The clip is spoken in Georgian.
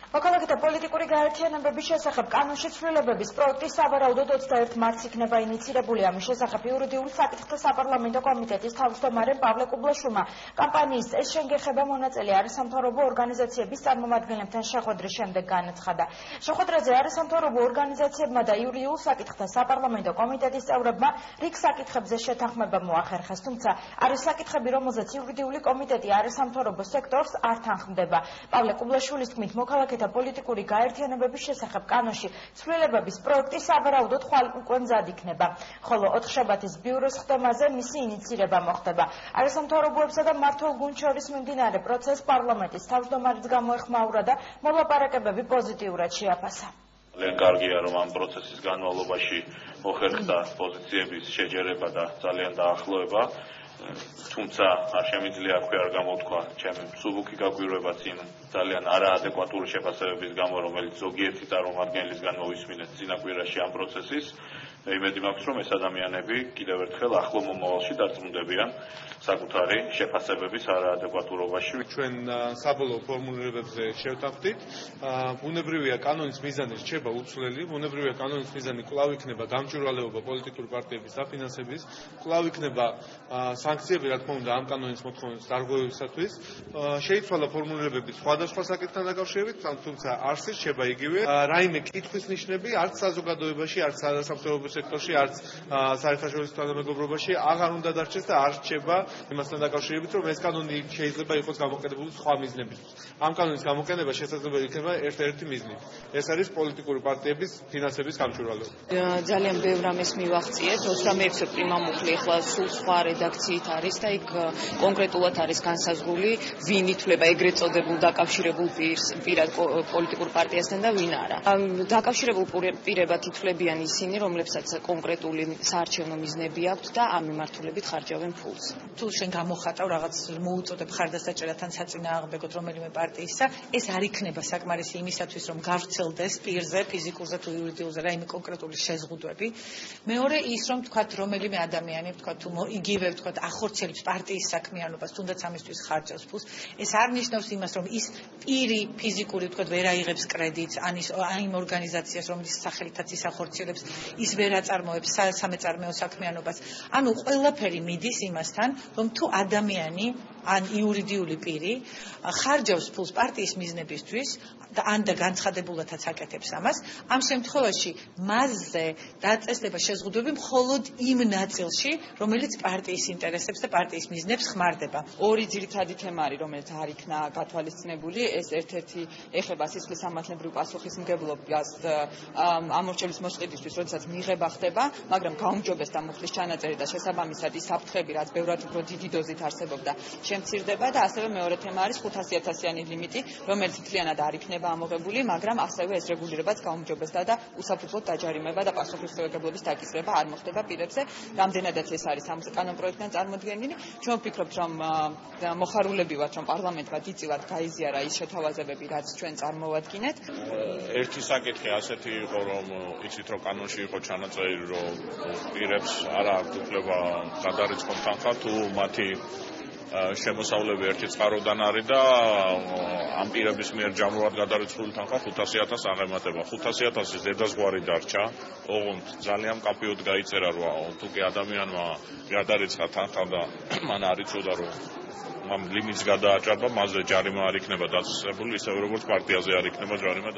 მოქალაქეთა პოლიტიკური გაერთიანებების შესახებ კანონში ცვლილებების პროექტი სავარაუდოდ 21 მარტს იქნება ინიცირებული. ამის შესახებ იურიდიულ საკითხთა საპარლამენტო კომიტეტის თავმჯდომარემ პავლე კუბლაშვილმა კამპანიის წესს შენგეხება მონაწილე არასამთავრობო ორგანიზაციების წარმომადგენლებთან შეხვედრის შემდეგ განაცხადა. შეხვედრაზე არასამთავრობო ორგანიზაციებმა და იურიდიულ საკითხთა საპარლამენტო კომიტეტის წევრებმა რიგ საკითხებზე შეთანხმება მოახერხეს, თუმცა არის საკითხები, რომელზეც იურიდიული კომიტეტი არასამთავრობო სექტორს არ თანხმდება. პავლე კუბლაშვილის თქმით, მოქალაქეთა პოლიტიკური გაერთიანებების შესახებ კანონში ცვლილებების პროექტი სავარაუდოდ ხვალ უკვე მზად იქნება, ხოლო ოთხშაბათის ბიუროს ხდომაზე მისი ინიცირება მოხდება. არასამთავრობოებსა და მმართველ გუნდს შორის მიმდინარე პროცესს პარლამენტის თავმჯდომარეც გამოეხმაურა და მოლაპარაკებები პოზიტიურად შეაფასა. ძალიან კარგია, რომ ამ პროცესის განმავლობაში მოხერხდა პოზიციების შეჯერება და ძალიან დაახლოება. თუმცა არ შემიძლია აქვე არ გამოვთქვა ჩემი მსუბუქი გაგვირვებაც იმ ძალიან არაადეკვატური შეფასებების გამო, რომელიც ზოგიერთი წარმომადგენლისგან მოვისმინეთ წინა კვირაში ამ პროცესის. იმედი მაქვს, რომ ეს ადამიანები კიდევ ერთხელ ახლო მომავალში დარწმუნდებიან საკუთარი შეფასებების არაადეკვატურობაში. ჩვენ საბოლოო ფორმულირებებზე შევთანხმდით. ბუნებრივია კანონის მიზანი რჩება უცვლელი, ბუნებრივია კანონის მიზანი კვლავ იქნება გამჭვირვალეობა პოლიტიკური პარტიების დაფინანსების, კვლავ იქნება სანქციები, რა თქმა უნდა, ამ კანონის მოთხოვნების დარღვევისათვის. შეიცვალა ფორმულირებები სხვადასხვა საკითხთან დაკავშირებით, თუმცა არსი რჩება იგივე. რაიმე კითხვის ნიშნები არც საზოგადოებაში, არც არასამთავრობო სექტორში, არც საერთაშორისო თანამეგობრობაში აღარ უნდა დარჩეს და არ რჩება იმასთან დაკავშირებით, რომ ეს კანონი შეიძლება იყოს გამოყენებული სხვა მიზნებისთვის. ამ კანონის გამოყენება შესაძლებელი იქნება ერთ-ერთი მიზნით. ეს არის პოლიტიკური პარტიების ფინანსების გამჭვირვალეობა. ძალიან ბევრ რამეს მივახციეთ, 26 პრიმამუხლი ახლა სულ სხვა რედაქციით არის და იქ კონკრეტულად არის განსაზღვრული, ვინ ითვლება ეგრეთ წოდებულ დაკავშირებულ პირად პოლიტიკურ პარტიასთან და ვინ არა. დაკავშირებულ პირებად ითვლებიან ისინი, რომლებსაც კონკრეტული საარჩევნო მიზნები აქვთ და ამ მიმართულებით ხარჯავენ ფულს. თუ შენ გამოხატავ რაღაც მოუწოდებ ხარდასაჭერად საწინააღმდეგოდ რომელიმე პარტიისა, ეს არ იქნება საკმარისი იმისათვის, რომ გავრცელდეს პირზე, ფიზიკურზე თუ იურიდიულზე რაიმე კონკრეტული შეზღუდვები. მეორე ის, რომ თქვათ რომელიმე ადამიანი, თქვათ თუ იგივე თქვათ ახორციელებს პარტიის საქმიანობას, თუნდაც ამისთვის ხარჯავს ფულს, ეს არ ნიშნავს იმას, რომ ის პირი ფიზიკური თქვათ ვერ აიღებს კრედიტს, იმ ორგანიზაციას, რომლის სახელითაც ის ახორციელებს, ის ვერ აწარმოებს სამეწარმეო საქმიანობას. ანუ ყველაფერი მიდის იმასთან, რომ თუ ადამიანი ან იურიდიული პირი ხარჯავს ფულს პარტიის მიზნებისთვის და ან და განცხადებულადაც აკეთებს ამას, ამ შემთხვევაში მასზე დაწესდება შეზღუდვები მხოლოდ იმ ნაწილში, რომელიც პარტიის ინტერესებს და პარტიის მიზნებს ხმარდება. ორი ძირითადი თემა არის, რომელიც არ იქნა გათვალისწინებული, ეს ერთ-ერთი ეხება სისხლის სამართლებრივ პასუხისმგებლობას ამორჩევის მოსყიდვისთვის, როდესაც მიღება ხდება, მაგრამ გაუმჯობესდა მუხლის ჩანაწერი და შესაბამისად ის საფრთხები, რაც ბევრად უფრო დიდი დოზით არსებობდა, შემცირდება და ასევე მეორე თემა არის 500.000-იანი ლიმიტი, რომელიც მთლიანად არ იქნება ამოღებული, მაგრამ ასევე ეს რეგულირებაც გაუმჯობესდა და უსაფრთხოდ დაჯარიმება და პასუხისმგებლობის დაკისრება არ მოხდება პირებზე. რამდენადაც ეს არის ამ კანონპროექტთან წარმოდგენილი, ჩვენ ვფიქრობთ, რომ მოხარულები ვართ, რომ პარლამენტმა დიდწილად გაიზიარა ის შეთავაზებები, რაც ჩვენ წარმოვადგინეთ. ერთი საკითხი ასეთი იყო, რომ იცით, რომ კანონში იყო ჩანაწერი, რომ პირებს არ აქვთ უფლება გადარიცხონ თანხა, თუ მათი შემოსავლები ერთი წყაროდან არის და ამ პირების მიერ ჯამურად გადარიცხული თანხა 500.000 აღემატება. 500.000 ზედაზღვარი დარჩა. ოღონდ ძალიან მკაფიოდ გაიწერა, რომ თუ კი ადამიანმა გადარიცხა თანხა და მან არ იცოდა, რომ ამ ლიმიტს გადააჭარბა, მასზე ჯარიმა არ იქნება დაწესებული, ისევე როგორც პარტიაზე არ იქნება ჯარიმა.